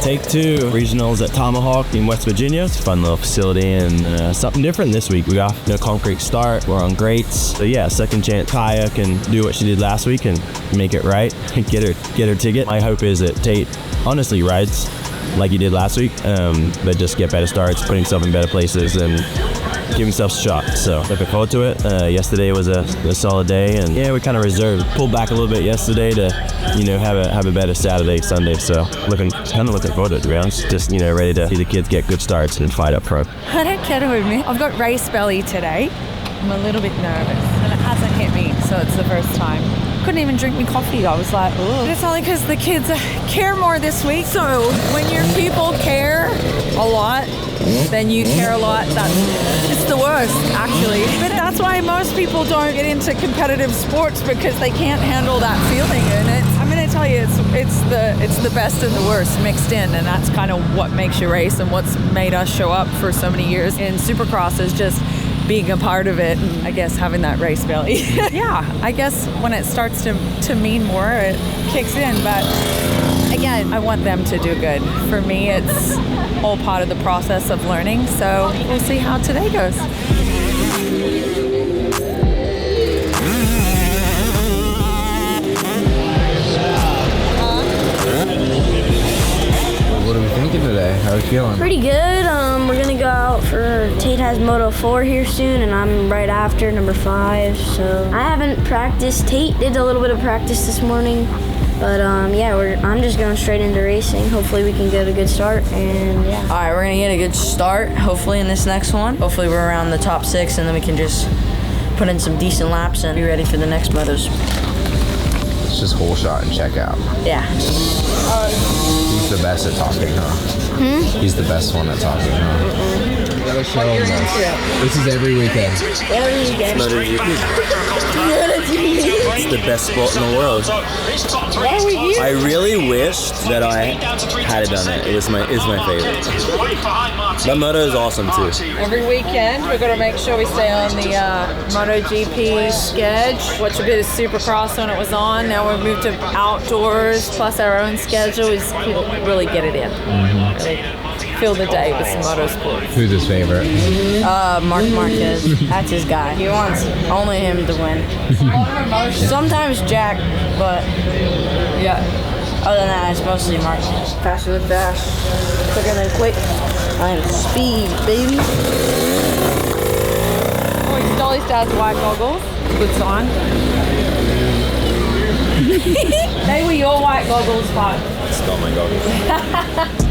Take two regionals at Tomahawk in West Virginia. It's a fun little facility and something different this week. We got no concrete start. We're on grates. So yeah, second chance Kiah can do what she did last week and make it right and get her ticket. My hope is that Tate honestly rides like he did last week, but just get better starts, put himself in better places and give himself a shot. So looking forward to it. Yesterday was a solid day, and yeah, we kind of reserved, pulled back a little bit yesterday to, have a better Saturday, Sunday. So looking forward to it, to be honest. Just ready to see the kids get good starts and fight up front. I don't care to admit, I've got race belly today. I'm a little bit nervous, and it hasn't hit me, so it's the first time. Couldn't even drink me coffee. I was like, oh. It's only because the kids care more this week. So when your people care a lot, then you care a lot. It's the worst, actually. But that's why most people don't get into competitive sports, because they can't handle that feeling. And I'm going to tell you, it's the best and the worst mixed in, and that's kind of what makes you race and what's made us show up for so many years in Supercross is just being a part of it, and I guess having that race belly. Yeah, I guess when it starts to mean more, it kicks in. But again, I want them to do good. For me, it's all part of the process of learning. So we'll see how today goes. What are we thinking today? How are we feeling? Pretty good. We're gonna go out for Tate has Moto 4 here soon, and I'm right after number 5. So I haven't practiced. Tate did a little bit of practice this morning, but yeah, I'm just going straight into racing. Hopefully we can get a good start, and yeah. All right, we're gonna get a good start. Hopefully in this next one. Hopefully we're around the top 6, and then we can just put in some decent laps and be ready for the next motos. It's just whole shot and check out. Yeah. He's the best at talking, huh? He's the best one at talking, huh? You gotta show him this. This is every weekend. Every weekend. It's the best sport in the world. I really wish that I had done it. It's my favorite. That moto is awesome too. Every weekend, we're going to make sure we stay on the MotoGP schedule. Watch a bit of Supercross when it was on. Now we've moved to outdoors, plus our own schedule. We just really get it in. Really fill the day with some motorsports. Who's his favorite? Mark Marquez. That's his guy. He wants only him to win. Sometimes Jack, but yeah. Other than that, it's mostly Mark. Faster than fast, quicker than quick. I am speed, baby. Oh, Dolly still has white goggles. Good sign. They were your white goggles, but Stole my goggles.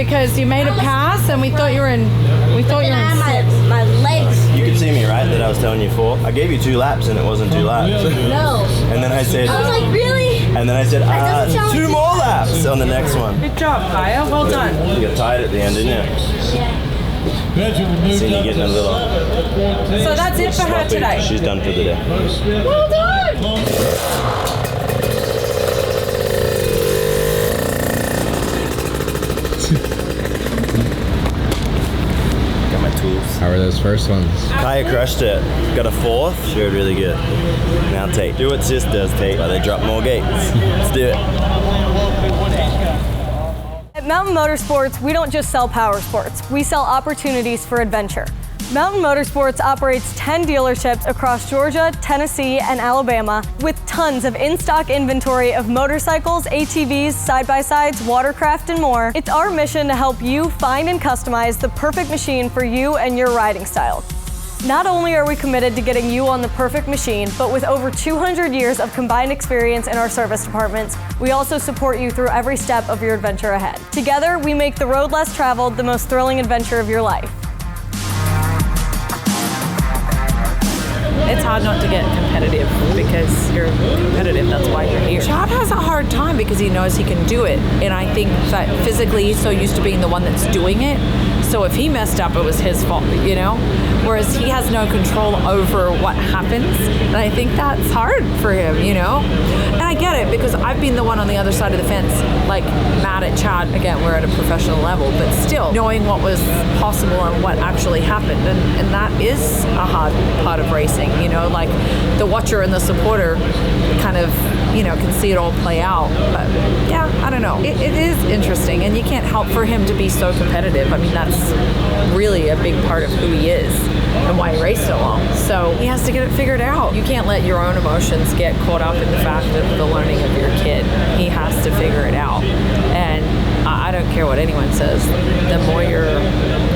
because you made a pass and we thought you were in. We thought you were in sixth. My legs. You could see me, right? That I was telling you 4. I gave you 2 laps and it wasn't 2 laps. No. And then I said. I was like, really? And then I said, doesn't sound 2 like more laps on the next one. Good job, Kiah. Well done. You got tired at the end, didn't you? Yeah. Seen you getting a little. So that's it for her sloppy. today. She's done for the day. Well done. Got my tools. How are those first ones? Kiah crushed it. Got a 4th. She rode really good. Now Tate. Do what sis does, Tate. While they drop more gates. Let's do it. At Mountain Motorsports, we don't just sell power sports, we sell opportunities for adventure. Mountain Motorsports operates 10 dealerships across Georgia, Tennessee, and Alabama with tons of in-stock inventory of motorcycles, ATVs, side-by-sides, watercraft, and more. It's our mission to help you find and customize the perfect machine for you and your riding style. Not only are we committed to getting you on the perfect machine, but with over 200 years of combined experience in our service departments, we also support you through every step of your adventure ahead. Together, we make the road less traveled the most thrilling adventure of your life. It's hard not to get competitive because you're competitive. That's why you're here. Chad has a hard time because he knows he can do it. And I think that physically he's so used to being the one that's doing it. So if he messed up, it was his fault, you know? Whereas he has no control over what happens. And I think that's hard for him, you know? And I get it because I've been the one on the other side of the fence, like mad at Chad. Again, we're at a professional level, but still knowing what was possible and what actually happened. And that is a hard part of racing, you know? Like the watcher and the supporter kind of, you know, can see it all play out. But yeah, I don't know. It is interesting, and you can't help for him to be so competitive. I mean, that's really a big part of who he is and why he raced so long. So he has to get it figured out. You can't let your own emotions get caught up in the fact of the learning of your kid. He has to figure it out. And I don't care what anyone says. The more you're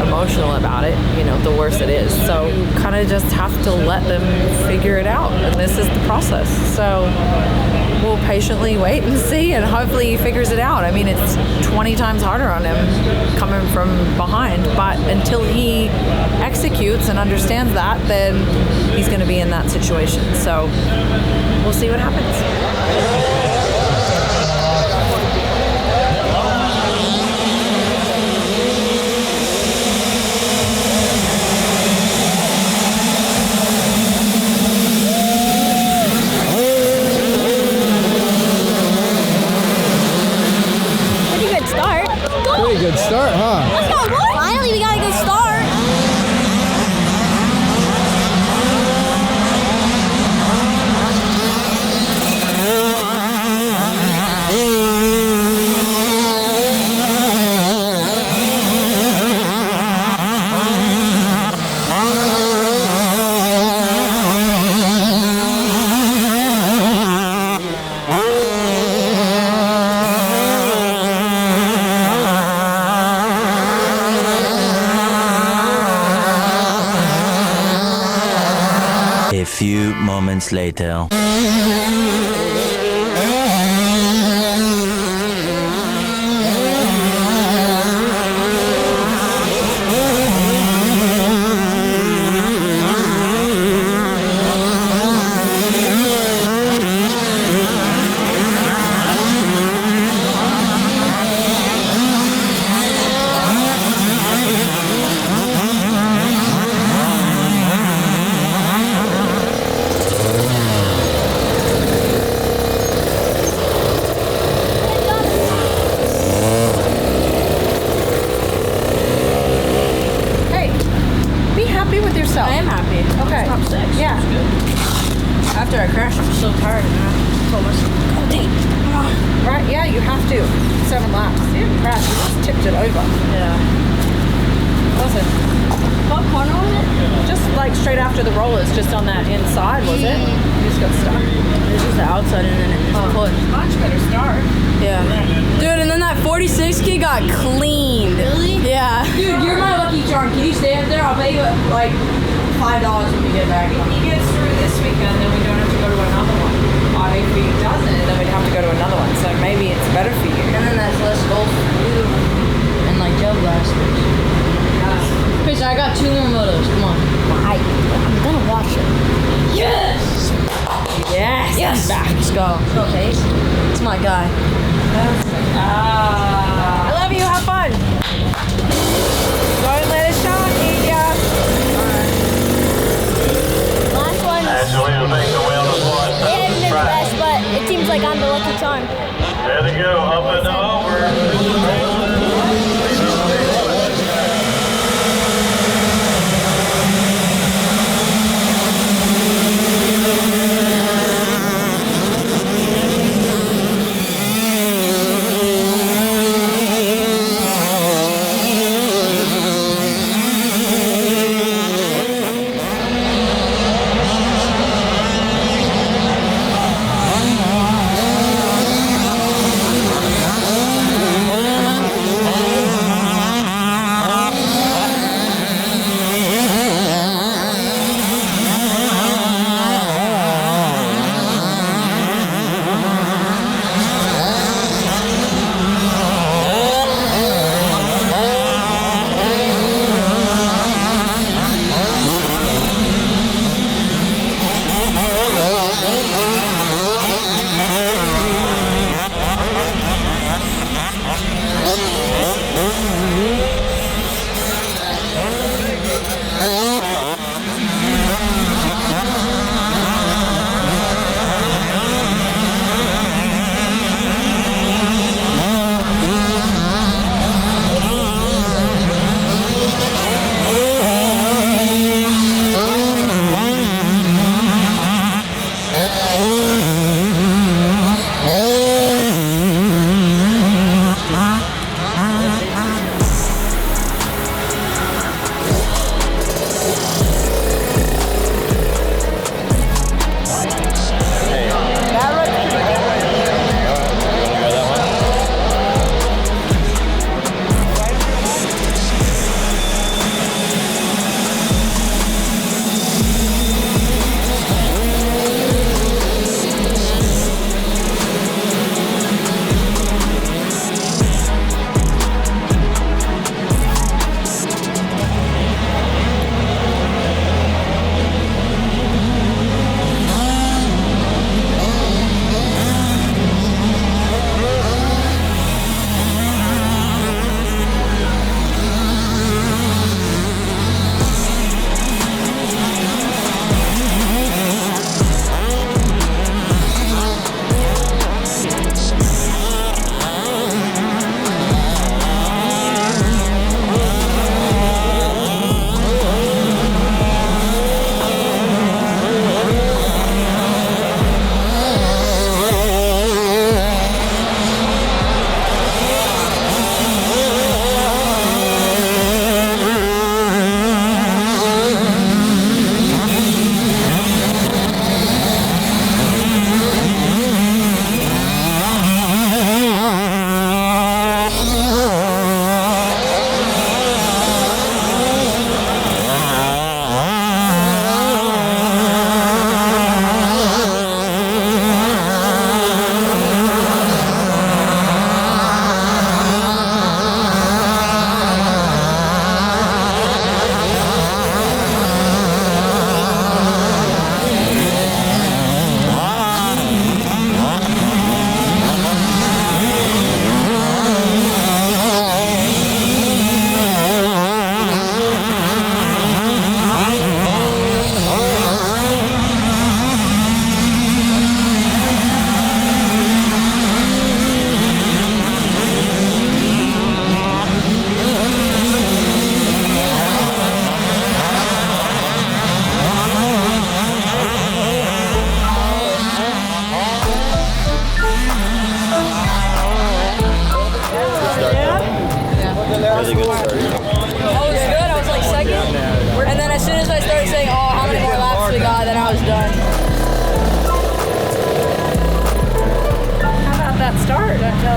emotional about it, you know, the worse it is. So you kind of just have to let them figure it out. And this is the process. So we'll patiently wait and see, and hopefully he figures it out. I mean, it's 20 times harder on him coming from behind, but until he executes and understands that, then he's going to be in that situation. So we'll see what happens. Pretty good start, huh? Let's go, boy. Finally, we got a good start. A few moments later. yourself. I am happy. Okay. Top 6. Yeah. After I crashed, I'm so tired. And I told myself, go deep. Right? Yeah, you have to. 7 laps. You didn't crash. You just tipped it over. Yeah. Was it? What corner was it? Just like straight after the rollers, just on that inside, was it? You just got stuck. It was just the outside and then it just pulled. Much better start. Yeah. Dude, and then that 46 kid got cleaned. Really? Yeah. Dude, you're my lucky charm. Can you stay up there? I'll pay you like $5 when we get back. If he gets through this weekend, then we don't have to go to another one. Or if he doesn't, then we'd have to go to another one. So maybe it's better for you. And then that's less goals for you. And like Go, Tate. It's my guy. I love you. Have fun. Don't let it shine, Kiah. Last one. It hasn't been the best, but it seems like I'm the lucky charm. There they go, up and over.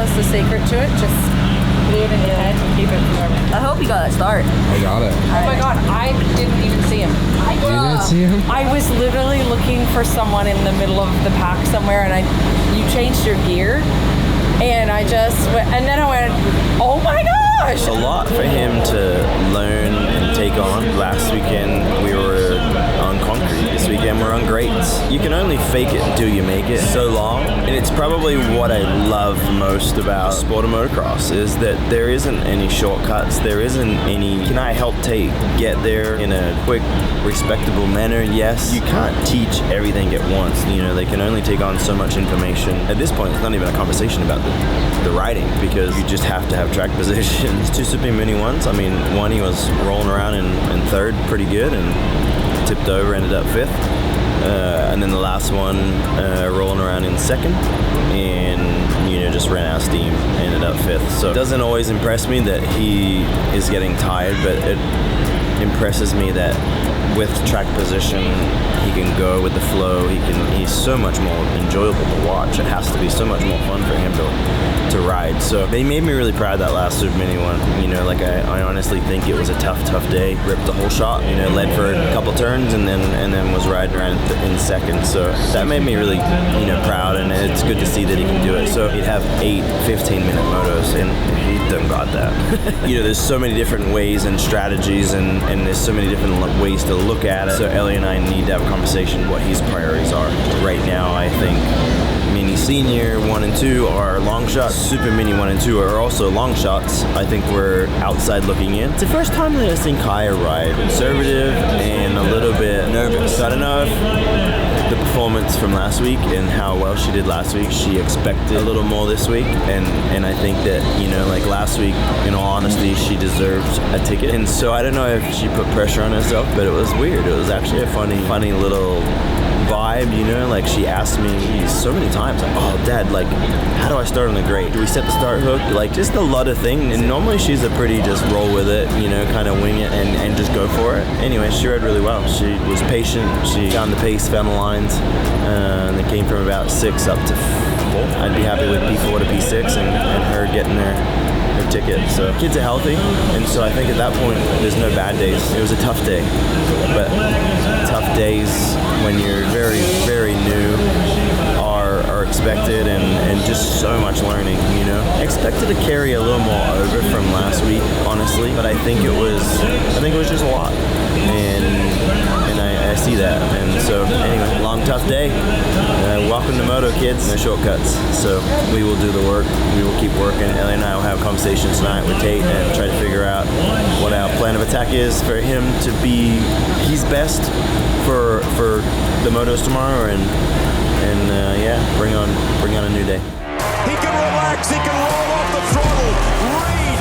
us the secret to it. Just glue it in your head and keep it forever. I hope you got that start. I got it. Oh my god, I didn't even see him. You didn't see him? I was literally looking for someone in the middle of the pack somewhere, and you changed your gear, and I just went, and then I went, oh my gosh! A lot for him to learn and take on. Last weekend we were on on concrete. This weekend we're on grates. You can only fake it until you make it so long, and it's probably what I love most about sport of motocross is that there isn't any shortcuts. There isn't any, can I help Tate get there in a quick, respectable manner? Yes. You can't teach everything at once. You know, they can only take on so much information. At this point, it's not even a conversation about the riding because you just have to have track positions. 2 super mini ones. I mean, one he was rolling around in third pretty good and tipped over, ended up 5th. And then the last one rolling around in 2nd and, you know, just ran out of steam, ended up 5th. So it doesn't always impress me that he is getting tired, but it impresses me that with track position, he can go with the flow. He's so much more enjoyable to watch. It has to be so much more fun for him to ride. So they made me really proud that last super mini one. You know, like I honestly think it was a tough day. Ripped the whole shot. You know, led for a couple turns and then was riding around in 2nd. So that made me really, you know, proud, and it's good to see that he can do it. So he'd have 8 15-minute motos, and he done got that. You know, there's so many different ways and strategies, and there's so many different ways to look at it. So Ellie and I need to have a conversation what his priorities are. Right now, I think Mini Senior 1 and 2 are long shots. Super Mini 1 and 2 are also long shots. I think we're outside looking in. It's the first time that I've seen Kiah ride conservative and a little bit nervous. So I don't know if the performance from last week and how well she did last week, she expected a little more this week, and I think that, you know, like last week, in all honesty, she deserved a ticket. And so I don't know if she put pressure on herself, but it was weird. It was actually a funny little vibe, you know, like she asked me so many times, like, oh Dad, like, how do I start on the grate? Do we set the start hook? Like, just a lot of things. And normally she's a pretty just roll with it, you know, kind of wing it and just go for it. Anyway, she rode really well. She was patient. She found the pace, found the lines, and they came from about 6 up to 4. I'd be happy with P4 to P6 and her getting her ticket. So kids are healthy, and so I think at that point there's no bad days. It was a tough day, but tough days when you're very, very new are expected, and just so much learning, you know. I expected to carry a little more over from last week, honestly, but I think it was just a lot, and I see that. And so anyway, long tough day. Welcome to Moto, kids. No shortcuts. So we will do the work. We will keep working. Ellie and I will have conversations tonight with Tate and try to figure out what our plan of attack is for him to be his best for the motos tomorrow, and yeah, bring on a new day. He can relax. He can roll off the throttle. Rain